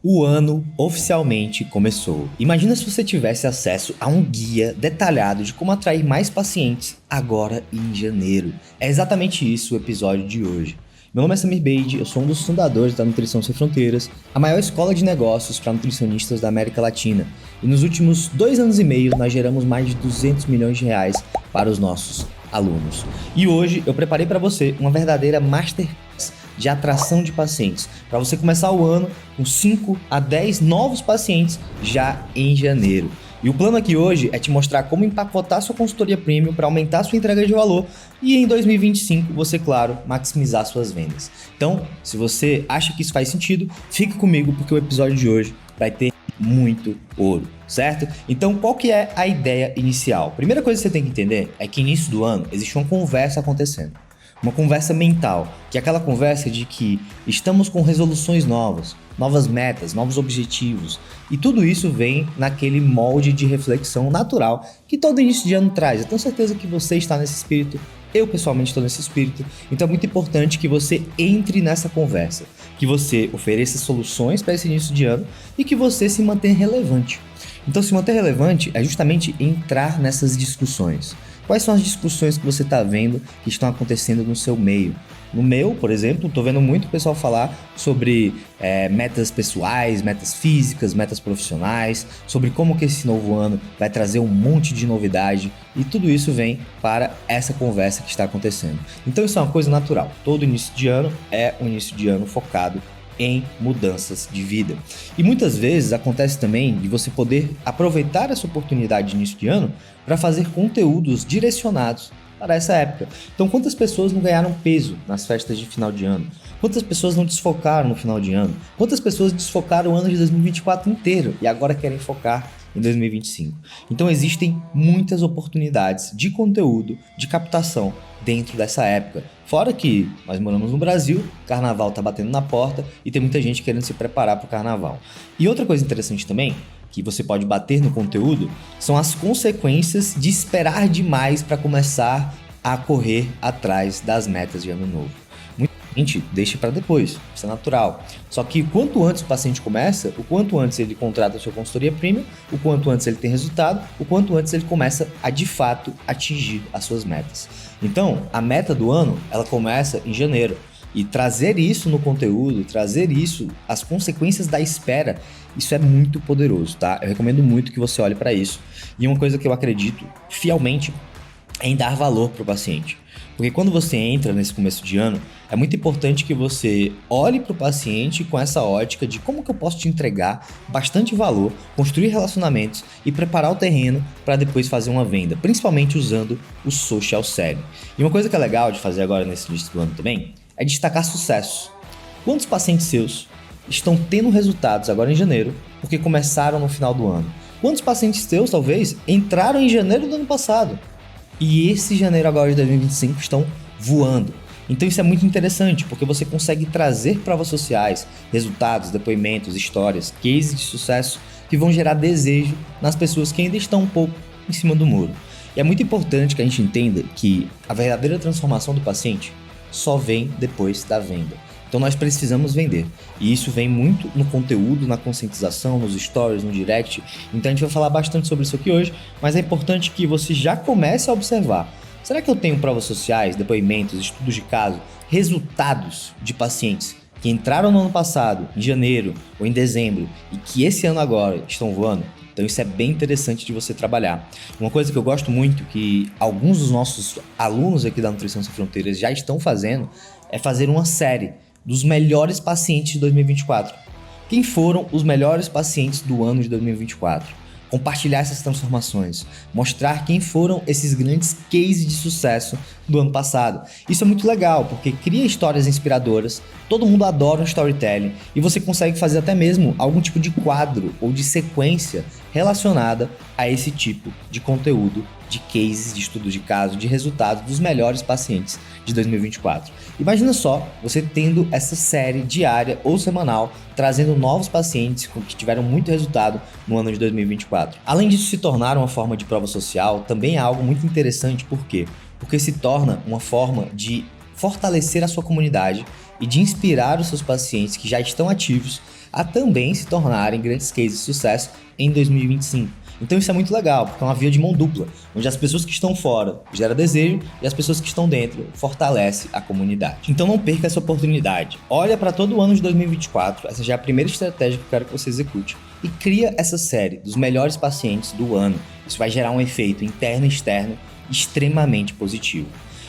O ano oficialmente começou. Imagina se você tivesse acesso a um guia detalhado de como atrair mais pacientes agora em janeiro. É exatamente isso o episódio de hoje. Meu nome é Samir Beide, eu sou um dos fundadores da Nutrição Sem Fronteiras, a maior escola de negócios para nutricionistas da América Latina. E nos últimos 2 anos e meio nós geramos mais de 200 milhões de reais para os nossos alunos. E hoje eu preparei para você uma verdadeira masterclass de atração de pacientes, para você começar o ano com 5 a 10 novos pacientes já em janeiro. E o plano aqui hoje é te mostrar como empacotar sua consultoria premium para aumentar sua entrega de valor e em 2025 você, claro, maximizar suas vendas. Então, se você acha que isso faz sentido, fique comigo porque o episódio de hoje vai ter muito ouro, certo? Então, qual que é a ideia inicial? Primeira coisa que você tem que entender é que início do ano existe uma conversa acontecendo. Uma conversa mental, que é aquela conversa de que estamos com resoluções novas, novas metas, novos objetivos. E tudo isso vem naquele molde de reflexão natural que todo início de ano traz. Eu tenho certeza que você está nesse espírito, eu pessoalmente estou nesse espírito. Então é muito importante que você entre nessa conversa, que você ofereça soluções para esse início de ano e que você se mantenha relevante. Então se manter relevante é justamente entrar nessas discussões. Quais são as discussões que você está vendo que estão acontecendo no seu meio? No meu, por exemplo, estou vendo muito pessoal falar sobre metas pessoais, metas físicas, metas profissionais, sobre como que esse novo ano vai trazer um monte de novidade e tudo isso vem para essa conversa que está acontecendo. Então isso é uma coisa natural. Todo início de ano é um início de ano focado em mudanças de vida. E muitas vezes acontece também de você poder aproveitar essa oportunidade de início de ano para fazer conteúdos direcionados para essa época. Então, quantas pessoas não ganharam peso nas festas de final de ano? Quantas pessoas não desfocaram no final de ano? Quantas pessoas desfocaram o ano de 2024 inteiro e agora querem focar em 2025? Então, existem muitas oportunidades de conteúdo, de captação dentro dessa época. Fora que nós moramos no Brasil, carnaval tá batendo na porta e tem muita gente querendo se preparar para o carnaval. E outra coisa interessante também, que você pode bater no conteúdo, são as consequências de esperar demais para começar a correr atrás das metas de ano novo. Muita gente deixa para depois, isso é natural. Só que o quanto antes o paciente começa, o quanto antes ele contrata a sua consultoria premium, o quanto antes ele tem resultado, o quanto antes ele começa a de fato atingir as suas metas. Então, a meta do ano, ela começa em janeiro. E trazer isso no conteúdo, trazer isso, as consequências da espera, isso é muito poderoso, tá? Eu recomendo muito que você olhe para isso. E uma coisa que eu acredito fielmente é em dar valor para o paciente. Porque quando você entra nesse começo de ano, é muito importante que você olhe para o paciente com essa ótica de como que eu posso te entregar bastante valor, construir relacionamentos e preparar o terreno para depois fazer uma venda, principalmente usando o social selling. E uma coisa que é legal de fazer agora nesse início do ano também é destacar sucesso. Quantos pacientes seus estão tendo resultados agora em janeiro porque começaram no final do ano? Quantos pacientes seus, talvez, entraram em janeiro do ano passado e esse janeiro agora de 2025 estão voando? Então isso é muito interessante, porque você consegue trazer provas sociais, resultados, depoimentos, histórias, cases de sucesso que vão gerar desejo nas pessoas que ainda estão um pouco em cima do muro. E é muito importante que a gente entenda que a verdadeira transformação do paciente só vem depois da venda. Então nós precisamos vender. E isso vem muito no conteúdo, na conscientização, nos stories, no direct. Então a gente vai falar bastante sobre isso aqui hoje, mas é importante que você já comece a observar. Será que eu tenho provas sociais, depoimentos, estudos de caso, resultados de pacientes que entraram no ano passado, em janeiro ou em dezembro, e que esse ano agora estão voando? Então isso é bem interessante de você trabalhar. Uma coisa que eu gosto muito, que alguns dos nossos alunos aqui da Nutrição Sem Fronteiras já estão fazendo, é fazer uma série dos melhores pacientes de 2024. Quem foram os melhores pacientes do ano de 2024? Compartilhar essas transformações, mostrar quem foram esses grandes cases de sucesso do ano passado. Isso é muito legal, porque cria histórias inspiradoras, todo mundo adora um storytelling e você consegue fazer até mesmo algum tipo de quadro ou de sequência relacionada a esse tipo de conteúdo, de cases, de estudos de caso, de resultados dos melhores pacientes de 2024. Imagina só você tendo essa série diária ou semanal, trazendo novos pacientes que tiveram muito resultado no ano de 2024. Além disso se tornar uma forma de prova social, também é algo muito interessante, por quê? Porque se torna uma forma de fortalecer a sua comunidade e de inspirar os seus pacientes que já estão ativos a também se tornarem grandes cases de sucesso em 2025. Então isso é muito legal, porque é uma via de mão dupla, onde as pessoas que estão fora geram desejo e as pessoas que estão dentro fortalecem a comunidade. Então não perca essa oportunidade. Olha para todo o ano de 2024, essa já é a primeira estratégia que eu quero que você execute. E cria essa série dos melhores pacientes do ano. Isso vai gerar um efeito interno e externo extremamente positivo.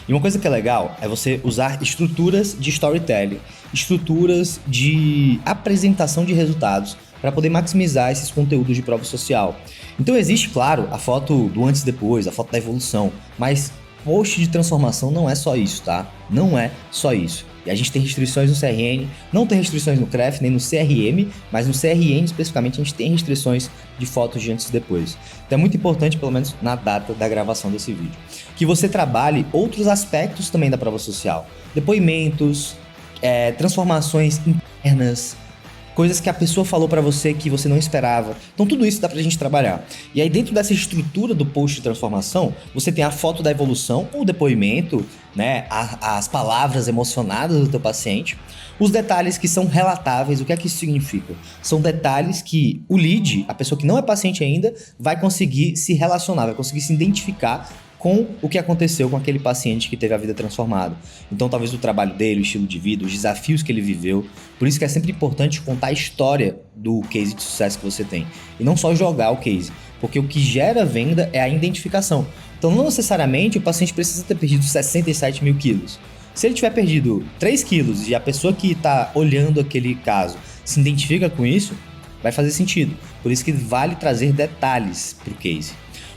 E uma coisa que é legal é você usar estruturas de storytelling, estruturas de apresentação de resultados para poder maximizar esses conteúdos de prova social. Então existe, claro, a foto do antes e depois, a foto da evolução, mas post de transformação não é só isso, tá? Não é só isso. E a gente tem restrições no CRN, não tem restrições no CREF, nem no CRM, mas no CRN especificamente a gente tem restrições de fotos de antes e depois. Então é muito importante, pelo menos na data da gravação desse vídeo, que você trabalhe outros aspectos também da prova social. Depoimentos, transformações internas, coisas que a pessoa falou pra você que você não esperava. Então tudo isso dá pra gente trabalhar. E aí dentro dessa estrutura do post de transformação, você tem a foto da evolução, o depoimento, né, as palavras emocionadas do teu paciente, os detalhes que são relatáveis. O que é que isso significa? São detalhes que o lead, a pessoa que não é paciente ainda, vai conseguir se relacionar, vai conseguir se identificar com o que aconteceu com aquele paciente que teve a vida transformada. Então talvez o trabalho dele, o estilo de vida, os desafios que ele viveu. Por isso que é sempre importante contar a história do case de sucesso que você tem. E não só jogar o case, porque o que gera venda é a identificação. Então não necessariamente o paciente precisa ter perdido 67 mil quilos. Se ele tiver perdido 3 quilos e a pessoa que está olhando aquele caso se identifica com isso, vai fazer sentido. Por isso que vale trazer detalhes para o case.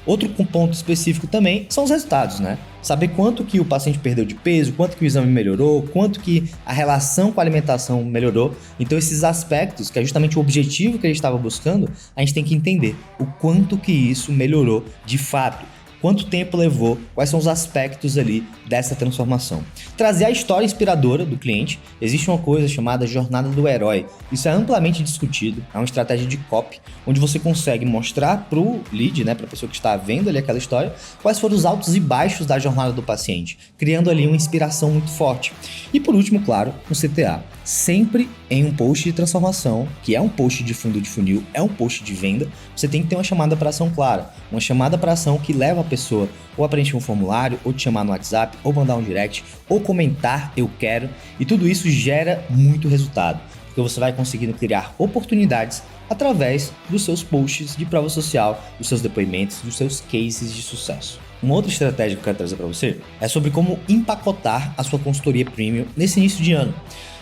Outro ponto específico também são os resultados, né? Saber quanto que o paciente perdeu de peso, quanto que o exame melhorou, quanto que a relação com a alimentação melhorou. Então esses aspectos, que é justamente o objetivo que a gente estava buscando, a gente tem que entender o quanto que isso melhorou de fato. Quanto tempo levou, quais são os aspectos ali dessa transformação. Trazer a história inspiradora do cliente. Existe uma coisa chamada jornada do herói. Isso é amplamente discutido, é uma estratégia de copy, onde você consegue mostrar para o lead, né, para a pessoa que está vendo ali aquela história, quais foram os altos e baixos da jornada do paciente, criando ali uma inspiração muito forte. E por último, claro, um CTA. Sempre em um post de transformação, que é um post de fundo de funil, é um post de venda, você tem que ter uma chamada para ação clara. Uma chamada para ação que leva a pessoa ou a preencher um formulário, ou te chamar no WhatsApp, ou mandar um direct, ou comentar eu quero. E tudo isso gera muito resultado, porque você vai conseguindo criar oportunidades através dos seus posts de prova social, dos seus depoimentos, dos seus cases de sucesso. Uma outra estratégia que eu quero trazer para você é sobre como empacotar a sua consultoria premium nesse início de ano.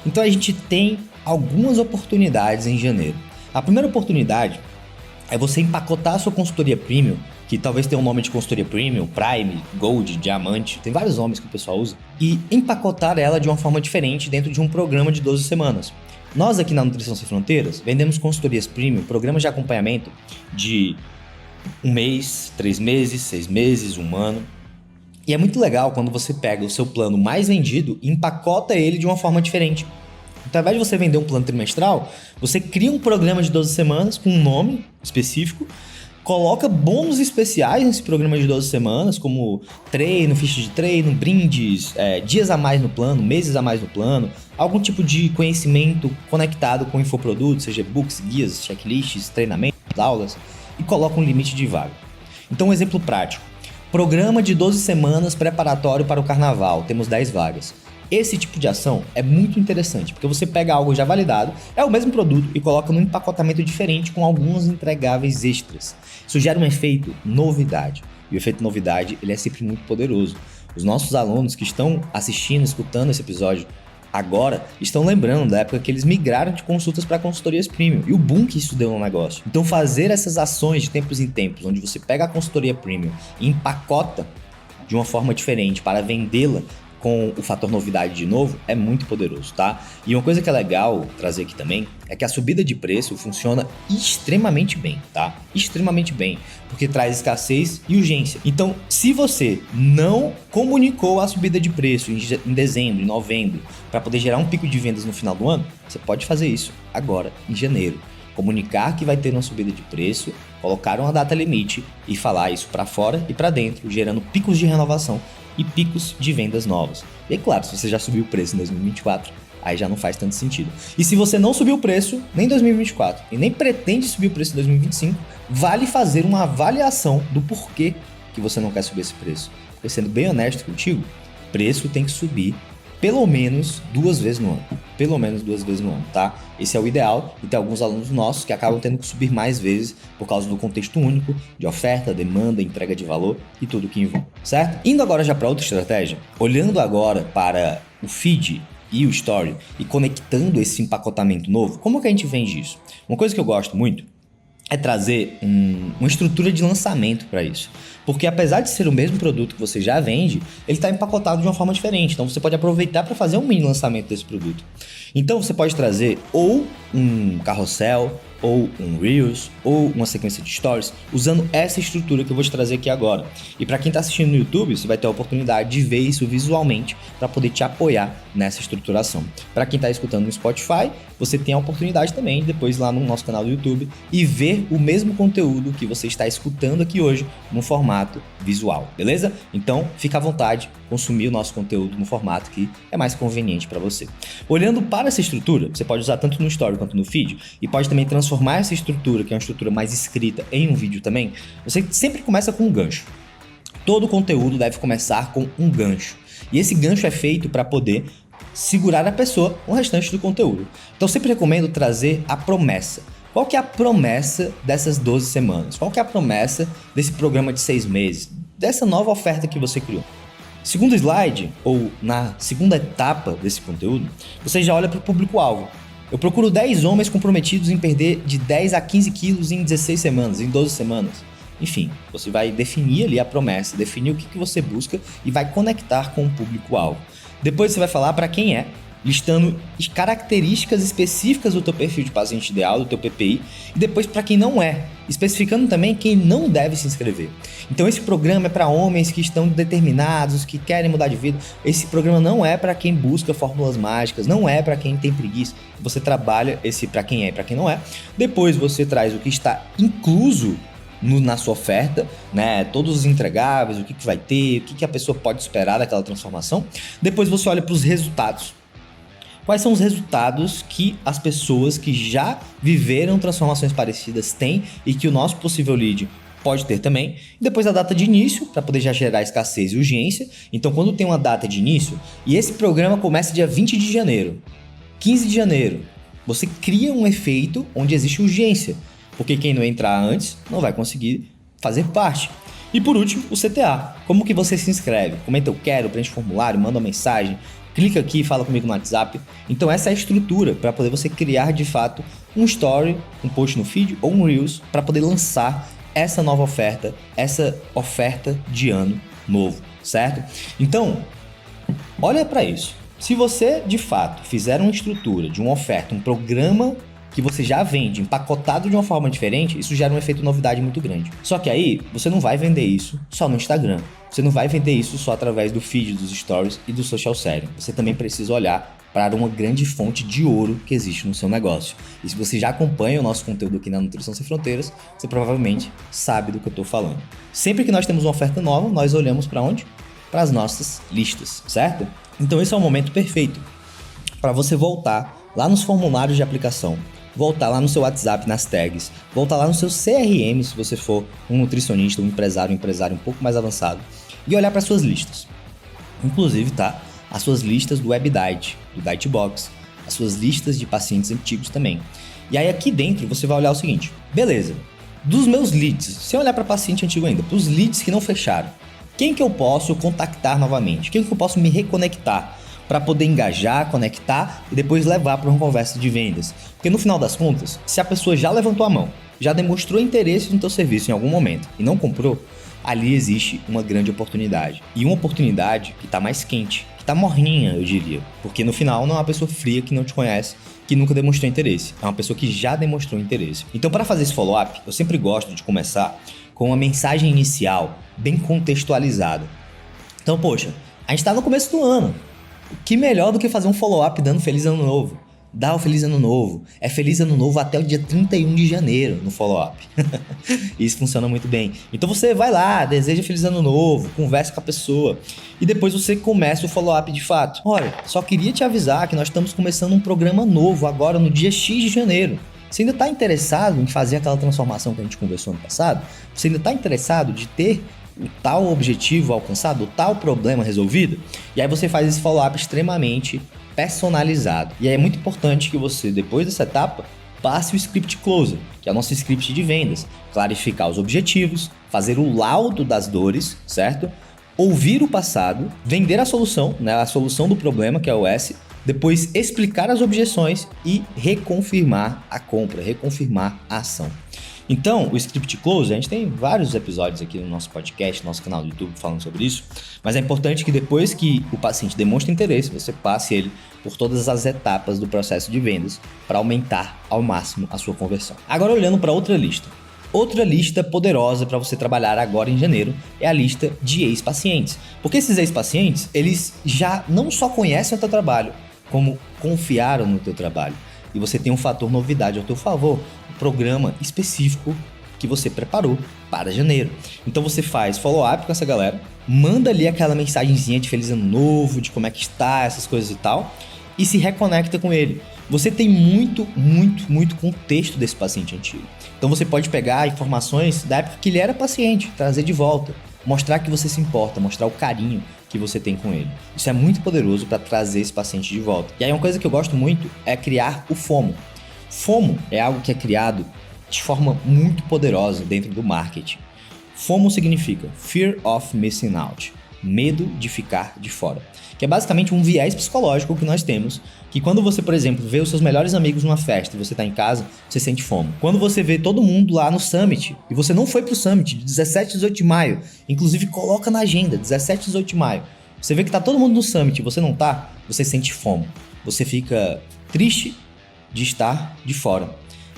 Então a gente tem algumas oportunidades em janeiro. A primeira oportunidade é você empacotar a sua consultoria premium, que talvez tenha um nome de consultoria premium, Prime, Gold, Diamante, tem vários nomes que o pessoal usa, e empacotar ela de uma forma diferente dentro de um programa de 12 semanas. Nós aqui na Nutrição Sem Fronteiras vendemos consultorias premium, programas de acompanhamento de 1 mês, 3 meses, 6 meses, 1 ano. E é muito legal quando você pega o seu plano mais vendido e empacota ele de uma forma diferente. Então, ao invés de você vender um plano trimestral, você cria um programa de 12 semanas com um nome específico, coloca bônus especiais nesse programa de 12 semanas, como treino, ficha de treino, brindes, dias a mais no plano, meses a mais no plano, algum tipo de conhecimento conectado com infoprodutos, seja e-books, guias, checklists, treinamentos, aulas, e coloca um limite de vaga. Então, um exemplo prático. Programa de 12 semanas preparatório para o carnaval, temos 10 vagas. Esse tipo de ação é muito interessante, porque você pega algo já validado, é o mesmo produto e coloca num empacotamento diferente com alguns entregáveis extras. Isso gera um efeito novidade. E o efeito novidade, ele é sempre muito poderoso. Os nossos alunos que estão assistindo, escutando esse episódio agora, estão lembrando da época que eles migraram de consultas para consultorias premium e o boom que isso deu no negócio. Então fazer essas ações de tempos em tempos, onde você pega a consultoria premium e empacota de uma forma diferente para vendê-la com o fator novidade de novo, é muito poderoso, tá? E uma coisa que é legal trazer aqui também é que a subida de preço funciona extremamente bem, tá? Extremamente bem, porque traz escassez e urgência. Então, se você não comunicou a subida de preço em dezembro, em novembro, para poder gerar um pico de vendas no final do ano, você pode fazer isso agora, em janeiro. Comunicar que vai ter uma subida de preço, colocar uma data limite e falar isso para fora e para dentro, gerando picos de renovação e picos de vendas novas. E é claro, se você já subiu o preço em 2024, aí já não faz tanto sentido. E se você não subiu o preço nem em 2024 e nem pretende subir o preço em 2025, vale fazer uma avaliação do porquê que você não quer subir esse preço. Porque sendo bem honesto contigo, preço tem que subir pelo menos 2 vezes no ano. Pelo menos 2 vezes no ano, tá? Esse é o ideal e tem alguns alunos nossos que acabam tendo que subir mais vezes por causa do contexto único de oferta, demanda, entrega de valor e tudo que envolve, certo? Indo agora já para outra estratégia, olhando agora para o feed e o story e conectando esse empacotamento novo, como que a gente vende isso? Uma coisa que eu gosto muito é trazer uma estrutura de lançamento para isso. Porque apesar de ser o mesmo produto que você já vende, ele está empacotado de uma forma diferente. Então você pode aproveitar para fazer um mini lançamento desse produto. Então você pode trazer ou um carrossel, ou um Reels, ou uma sequência de Stories, usando essa estrutura que eu vou te trazer aqui agora. E para quem está assistindo no YouTube, você vai ter a oportunidade de ver isso visualmente para poder te apoiar nessa estruturação. Para quem está escutando no Spotify, você tem a oportunidade também de depois ir lá no nosso canal do YouTube e ver o mesmo conteúdo que você está escutando aqui hoje no formato visual, beleza? Então, fica à vontade, consumir o nosso conteúdo no formato que é mais conveniente para você. Olhando para essa estrutura, você pode usar tanto no Story quanto no feed e pode também transformar essa estrutura, que é uma estrutura mais escrita, em um vídeo também. Você sempre começa com um gancho. Todo conteúdo deve começar com um gancho. E esse gancho é feito para poder segurar a pessoa o restante do conteúdo. Então, eu sempre recomendo trazer a promessa. Qual que é a promessa dessas 12 semanas? Qual que é a promessa desse programa de 6 meses? Dessa nova oferta que você criou? Segundo slide, ou na segunda etapa desse conteúdo, você já olha para o público-alvo. Eu procuro 10 homens comprometidos em perder de 10 a 15 quilos em 16 semanas, em 12 semanas. Enfim, você vai definir ali a promessa, definir o que você busca e vai conectar com o público-alvo. Depois você vai falar para quem é, listando características específicas do teu perfil de paciente ideal, do teu PPI, e depois para quem não é, especificando também quem não deve se inscrever. Então esse programa é para homens que estão determinados, que querem mudar de vida. Esse programa não é para quem busca fórmulas mágicas, não é para quem tem preguiça. Você trabalha esse para quem é e para quem não é. Depois você traz o que está incluso na sua oferta, né? Todos os entregáveis, o que vai ter, o que a pessoa pode esperar daquela transformação. Depois você olha para os resultados. Quais são os resultados que as pessoas que já viveram transformações parecidas têm e que o nosso possível lead pode ter também. E depois a data de início, para poder já gerar escassez e urgência. Então, quando tem uma data de início, e esse programa começa dia 20 de janeiro, 15 de janeiro, você cria um efeito onde existe urgência. Porque quem não entrar antes não vai conseguir fazer parte. E por último, o CTA. Como que você se inscreve? Comenta eu quero, preenche formulário, manda uma mensagem, clica aqui e fala comigo no WhatsApp. Então essa é a estrutura para poder você criar de fato um story, um post no feed ou um Reels para poder lançar essa nova oferta, essa oferta de ano novo, certo? Então, olha para isso. Se você de fato fizer uma estrutura de uma oferta, um programa que você já vende empacotado de uma forma diferente, isso gera um efeito novidade muito grande. Só que aí, você não vai vender isso só no Instagram. Você não vai vender isso só através do feed, dos stories e do social selling. Você também precisa olhar para uma grande fonte de ouro que existe no seu negócio. E se você já acompanha o nosso conteúdo aqui na Nutrição Sem Fronteiras, você provavelmente sabe do que eu estou falando. Sempre que nós temos uma oferta nova, nós olhamos para onde? Para as nossas listas, certo? Então esse é o momento perfeito para você voltar lá nos formulários de aplicação, voltar lá no seu WhatsApp, nas tags, voltar lá no seu CRM, se você for um nutricionista, um empresário um pouco mais avançado, e olhar para suas listas. Inclusive, tá? As suas listas do WebDiet, do Dietbox, as suas listas de pacientes antigos também. E aí aqui dentro você vai olhar o seguinte, beleza, dos meus leads, se eu olhar para paciente antigo ainda, para os leads que não fecharam, quem que eu posso contactar novamente? Quem que eu posso me reconectar? Para poder engajar, conectar e depois levar para uma conversa de vendas. Porque no final das contas, se a pessoa já levantou a mão, já demonstrou interesse no teu serviço em algum momento e não comprou, ali existe uma grande oportunidade. E uma oportunidade que está mais quente, que está morninha, eu diria. Porque no final não é uma pessoa fria que não te conhece, que nunca demonstrou interesse. É uma pessoa que já demonstrou interesse. Então, para fazer esse follow-up, eu sempre gosto de começar com uma mensagem inicial bem contextualizada. Então, poxa, a gente está no começo do ano. Que melhor do que fazer um follow-up dando feliz ano novo, dá o Feliz Ano Novo. É Feliz Ano Novo até o dia 31 de janeiro no follow-up. Isso funciona muito bem. Então você vai lá, deseja Feliz Ano Novo, conversa com a pessoa e depois você começa o follow-up de fato. Olha, só queria te avisar que nós estamos começando um programa novo agora no dia X de janeiro. Você ainda está interessado em fazer aquela transformação que a gente conversou no passado? Você ainda está interessado de ter o tal objetivo alcançado, o tal problema resolvido? E aí você faz esse follow-up extremamente personalizado. E aí é muito importante que você, depois dessa etapa, passe o script closer, que é o nosso script de vendas. Clarificar os objetivos, fazer o laudo das dores, certo? Ouvir o passado, vender a solução, né? A solução do problema, que é o S, depois explicar as objeções e reconfirmar a compra, reconfirmar a ação. Então, o Script Close, a gente tem vários episódios aqui no nosso podcast, no nosso canal do YouTube falando sobre isso, mas é importante que depois que o paciente demonstra interesse, você passe ele por todas as etapas do processo de vendas para aumentar ao máximo a sua conversão. Agora, olhando para outra lista. Outra lista poderosa para você trabalhar agora em janeiro é a lista de ex-pacientes. Porque esses ex-pacientes, eles já não só conhecem o teu trabalho, como confiaram no teu trabalho. E você tem um fator novidade ao teu favor, um programa específico que você preparou para janeiro. Então você faz follow-up com essa galera, manda ali aquela mensagenzinha de Feliz Ano Novo, de como é que está, essas coisas e tal, e se reconecta com ele. Você tem muito contexto desse paciente antigo. Então você pode pegar informações da época que ele era paciente, trazer de volta, mostrar que você se importa, mostrar o carinho que você tem com ele. Isso é muito poderoso para trazer esse paciente de volta. E aí uma coisa que eu gosto muito é criar o FOMO. FOMO é algo que é criado de forma muito poderosa dentro do marketing. FOMO significa Fear of Missing Out, medo de ficar de fora, que é basicamente um viés psicológico que nós temos, que quando você, por exemplo, vê os seus melhores amigos numa festa e você está em casa, você sente FOMO. Quando você vê todo mundo lá no Summit e você não foi pro Summit de 17 e 18 de maio, inclusive coloca na agenda 17 e 18 de maio, você vê que tá todo mundo no Summit e você não tá, você sente FOMO. Você fica triste de estar de fora.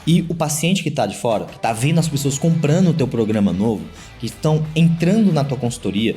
E o paciente que está de fora, que está vendo as pessoas comprando o teu programa novo, que estão entrando na tua consultoria,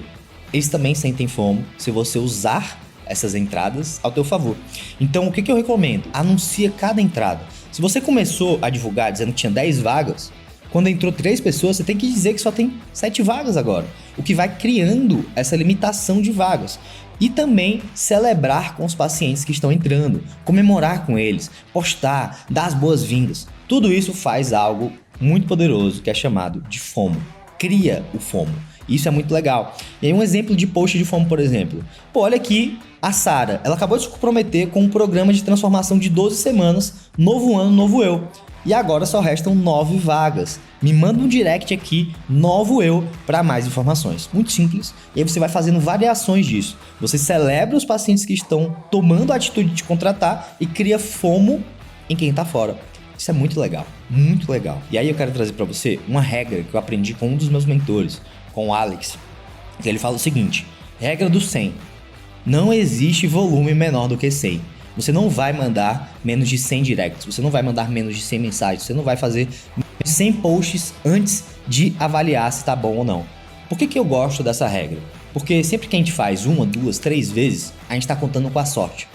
eles também sentem FOMO se você usar essas entradas ao teu favor. Então, o que eu recomendo? Anuncia cada entrada. Se você começou a divulgar dizendo que tinha 10 vagas, quando entrou 3 pessoas, você tem que dizer que só tem 7 vagas agora. O que vai criando essa limitação de vagas. E também celebrar com os pacientes que estão entrando, comemorar com eles, postar, dar as boas-vindas. Tudo isso faz algo muito poderoso que é chamado de FOMO. Cria o FOMO. Isso é muito legal. E aí um exemplo de post de FOMO, por exemplo. Pô, olha aqui a Sara. Ela acabou de se comprometer com um programa de transformação de 12 semanas, novo ano, novo eu. E agora só restam 9 vagas. Me manda um direct aqui, novo eu, para mais informações. Muito simples. E aí você vai fazendo variações disso. Você celebra os pacientes que estão tomando a atitude de contratar e cria FOMO em quem está fora. Isso é muito legal, muito legal. E aí eu quero trazer para você uma regra que eu aprendi com um dos meus mentores, com o Alex. Ele fala o seguinte: regra do 100. Não existe volume menor do que 100. Você não vai mandar menos de 100 directs, você não vai mandar menos de 100 mensagens, você não vai fazer 100 posts antes de avaliar se tá bom ou não. Por que eu gosto dessa regra? Porque sempre que a gente faz 1, 2, 3 vezes, a gente tá contando com a sorte.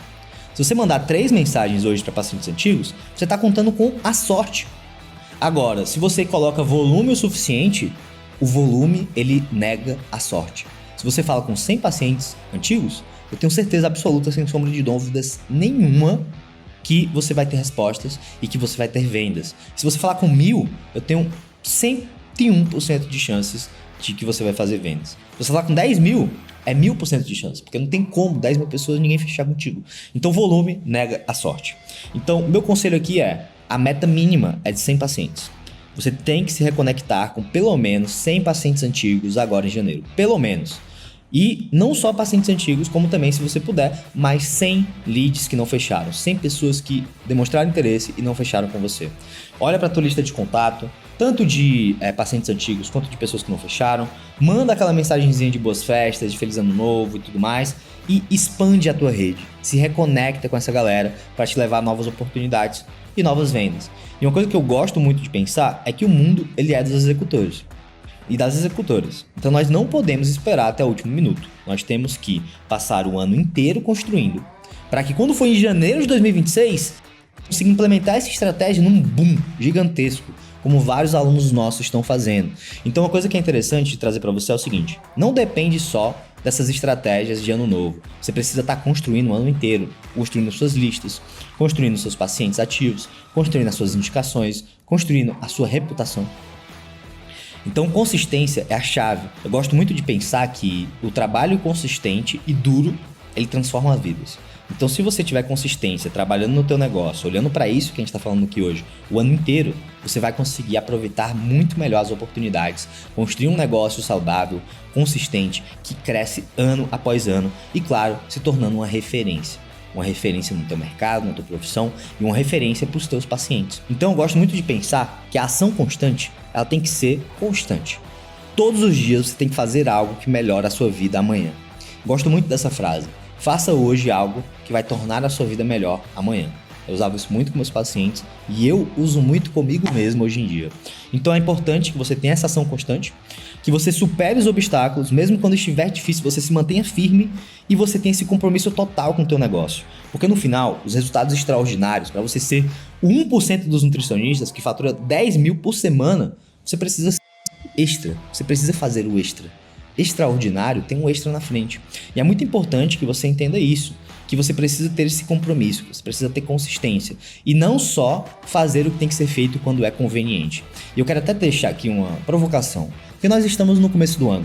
Se você mandar 3 mensagens hoje para pacientes antigos, você está contando com a sorte. Agora, se você coloca volume o suficiente, o volume ele nega a sorte. Se você fala com 100 pacientes antigos, eu tenho certeza absoluta, sem sombra de dúvidas nenhuma, que você vai ter respostas e que você vai ter vendas. Se você falar com 1000, eu tenho 101% de chances de que você vai fazer vendas. Se você falar com 10.000, é 1000% de chance, porque não tem como 10 mil pessoas ninguém fechar contigo. Então volume nega a sorte. Então meu conselho aqui é, a meta mínima é de 100 pacientes. Você tem que se reconectar com pelo menos 100 pacientes antigos agora em janeiro. Pelo menos. E não só pacientes antigos, como também, se você puder, mais 100 leads que não fecharam. 100 pessoas que demonstraram interesse e não fecharam com você. Olha para a tua lista de contato, tanto de pacientes antigos quanto de pessoas que não fecharam. Manda aquela mensagenzinha de boas festas, de Feliz Ano Novo e tudo mais. E expande a tua rede. Se reconecta com essa galera para te levar a novas oportunidades e novas vendas. E uma coisa que eu gosto muito de pensar é que o mundo ele é dos executores e das executoras. Então nós não podemos esperar até o último minuto. Nós temos que passar o ano inteiro construindo para que quando for em janeiro de 2026, Conseguir implementar essa estratégia num boom gigantesco, como vários alunos nossos estão fazendo. Então, uma coisa que é interessante de trazer para você é o seguinte: não depende só dessas estratégias de ano novo. Você precisa estar construindo o ano inteiro, construindo suas listas, construindo seus pacientes ativos, construindo as suas indicações, construindo a sua reputação. Então, consistência é a chave. Eu gosto muito de pensar que o trabalho consistente e duro, ele transforma vidas. Então, se você tiver consistência, trabalhando no teu negócio, olhando para isso que a gente está falando aqui hoje, o ano inteiro, você vai conseguir aproveitar muito melhor as oportunidades, construir um negócio saudável, consistente, que cresce ano após ano e, claro, se tornando uma referência. Uma referência no teu mercado, na tua profissão e uma referência para os teus pacientes. Então, eu gosto muito de pensar que a ação constante, ela tem que ser constante. Todos os dias você tem que fazer algo que melhora a sua vida amanhã. Gosto muito dessa frase. Faça hoje algo que vai tornar a sua vida melhor amanhã. Eu usava isso muito com meus pacientes e eu uso muito comigo mesmo hoje em dia. Então é importante que você tenha essa ação constante, que você supere os obstáculos, mesmo quando estiver difícil, você se mantenha firme e você tenha esse compromisso total com o teu negócio. Porque no final, os resultados extraordinários, para você ser o 1% dos nutricionistas que fatura 10 mil por semana, você precisa ser extra, você precisa fazer o extra. Extraordinário tem um extra na frente. E é muito importante que você entenda isso, que você precisa ter esse compromisso, que você precisa ter consistência e não só fazer o que tem que ser feito quando é conveniente. E eu quero até deixar aqui uma provocação, porque nós estamos no começo do ano,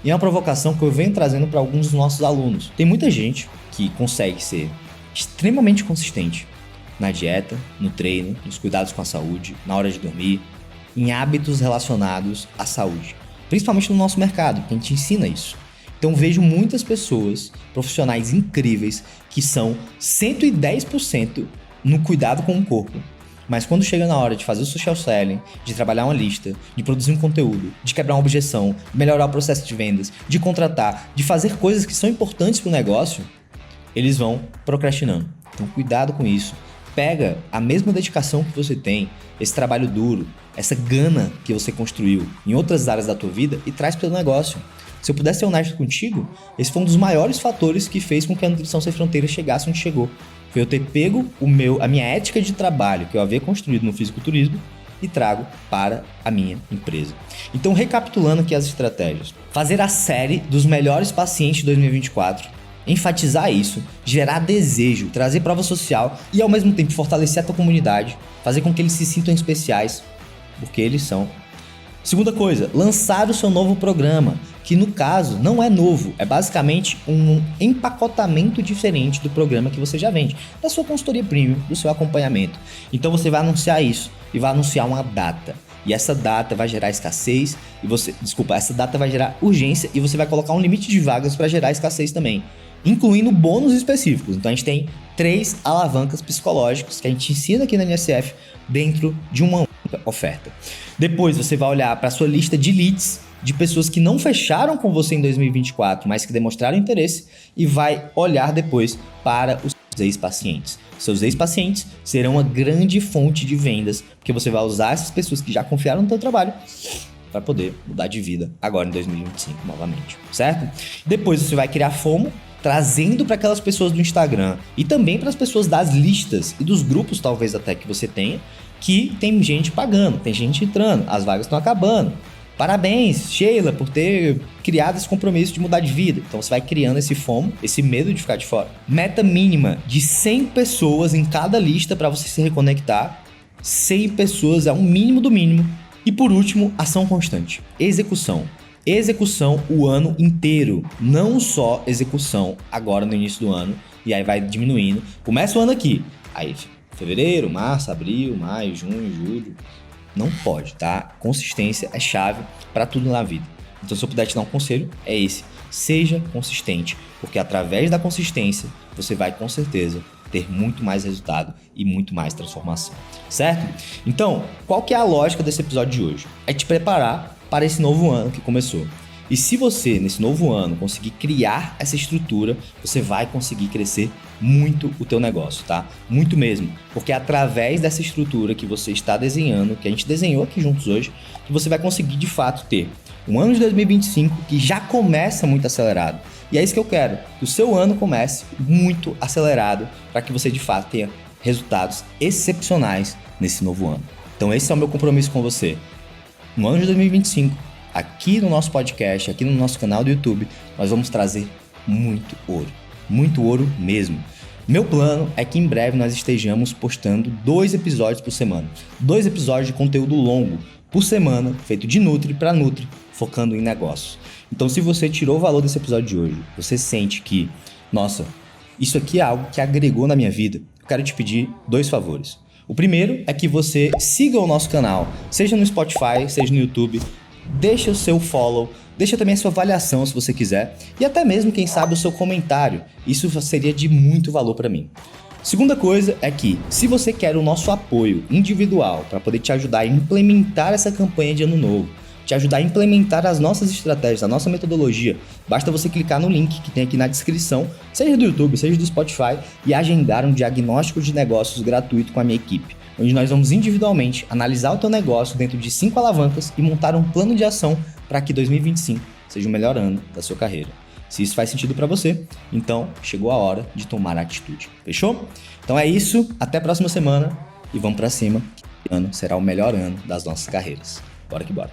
e é uma provocação que eu venho trazendo para alguns dos nossos alunos. Tem muita gente que consegue ser extremamente consistente na dieta, no treino, nos cuidados com a saúde, na hora de dormir, em hábitos relacionados à saúde. Principalmente no nosso mercado, que a gente ensina isso. Então vejo muitas pessoas, profissionais incríveis, que são 110% no cuidado com o corpo. Mas quando chega na hora de fazer o social selling, de trabalhar uma lista, de produzir um conteúdo, de quebrar uma objeção, de melhorar o processo de vendas, de contratar, de fazer coisas que são importantes para o negócio, eles vão procrastinando. Então cuidado com isso. Pega a mesma dedicação que você tem, esse trabalho duro, essa gana que você construiu em outras áreas da tua vida e traz para o negócio. Se eu pudesse ser honesto contigo, esse foi um dos maiores fatores que fez com que a Nutrição Sem Fronteiras chegasse onde chegou. Foi eu ter pego a minha ética de trabalho que eu havia construído no fisiculturismo e trago para a minha empresa. Então, recapitulando aqui as estratégias. Fazer a série dos melhores pacientes de 2024, enfatizar isso, gerar desejo, trazer prova social e ao mesmo tempo fortalecer a tua comunidade, fazer com que eles se sintam especiais, porque eles são. Segunda coisa, lançar o seu novo programa, que no caso não é novo, é basicamente um empacotamento diferente do programa que você já vende, da sua consultoria premium, do seu acompanhamento. Então você vai anunciar isso e vai anunciar uma data. E essa data vai gerar escassez essa data vai gerar urgência e você vai colocar um limite de vagas para gerar escassez também, incluindo bônus específicos. Então a gente tem 3 alavancas psicológicas que a gente ensina aqui na NSF dentro de uma única oferta. Depois você vai olhar para a sua lista de leads, de pessoas que não fecharam com você em 2024, mas que demonstraram interesse, e vai olhar depois para os ex-pacientes. Seus ex-pacientes serão uma grande fonte de vendas, porque você vai usar essas pessoas que já confiaram no teu trabalho para poder mudar de vida agora em 2025 novamente, certo? Depois você vai criar FOMO, trazendo para aquelas pessoas do Instagram e também para as pessoas das listas e dos grupos, talvez até que você tenha, que tem gente pagando, tem gente entrando, as vagas estão acabando. Parabéns, Sheila, por ter criado esse compromisso de mudar de vida. Então você vai criando esse FOMO, esse medo de ficar de fora. Meta mínima de 100 pessoas em cada lista para você se reconectar. 100 pessoas é um mínimo do mínimo. E por último, ação constante. Execução. Execução o ano inteiro, não só execução agora no início do ano, e aí vai diminuindo. Começa o ano aqui, aí fevereiro, março, abril, maio, junho, julho. Não pode, tá? Consistência é chave para tudo na vida. Então, se eu puder te dar um conselho, é esse. Seja consistente, porque através da consistência, você vai com certeza ter muito mais resultado e muito mais transformação, certo? Então, qual que é a lógica desse episódio de hoje? É te preparar para esse novo ano que começou. E se você, nesse novo ano, conseguir criar essa estrutura, você vai conseguir crescer muito o teu negócio, tá? Muito mesmo. Porque é através dessa estrutura que você está desenhando, que a gente desenhou aqui juntos hoje, que você vai conseguir, de fato, ter um ano de 2025 que já começa muito acelerado. E é isso que eu quero, que o seu ano comece muito acelerado, para que você, de fato, tenha resultados excepcionais nesse novo ano. Então esse é o meu compromisso com você. No ano de 2025, aqui no nosso podcast, aqui no nosso canal do YouTube, nós vamos trazer muito ouro mesmo. Meu plano é que em breve nós estejamos postando 2 episódios por semana. 2 episódios de conteúdo longo por semana, feito de Nutri para Nutri, focando em negócios. Então se você tirou o valor desse episódio de hoje, você sente que, nossa, isso aqui é algo que agregou na minha vida, eu quero te pedir 2 favores. O primeiro é que você siga o nosso canal, seja no Spotify, seja no YouTube, deixa o seu follow, deixa também a sua avaliação se você quiser e até mesmo, quem sabe, o seu comentário. Isso seria de muito valor para mim. Segunda coisa é que, se você quer o nosso apoio individual para poder te ajudar a implementar essa campanha de ano novo, te ajudar a implementar as nossas estratégias, a nossa metodologia, basta você clicar no link que tem aqui na descrição, seja do YouTube, seja do Spotify, e agendar um diagnóstico de negócios gratuito com a minha equipe, onde nós vamos individualmente analisar o teu negócio dentro de 5 alavancas e montar um plano de ação para que 2025 seja o melhor ano da sua carreira. Se isso faz sentido para você, então chegou a hora de tomar atitude. Fechou? Então é isso, até a próxima semana e vamos para cima. Esse ano será o melhor ano das nossas carreiras. Bora que bora.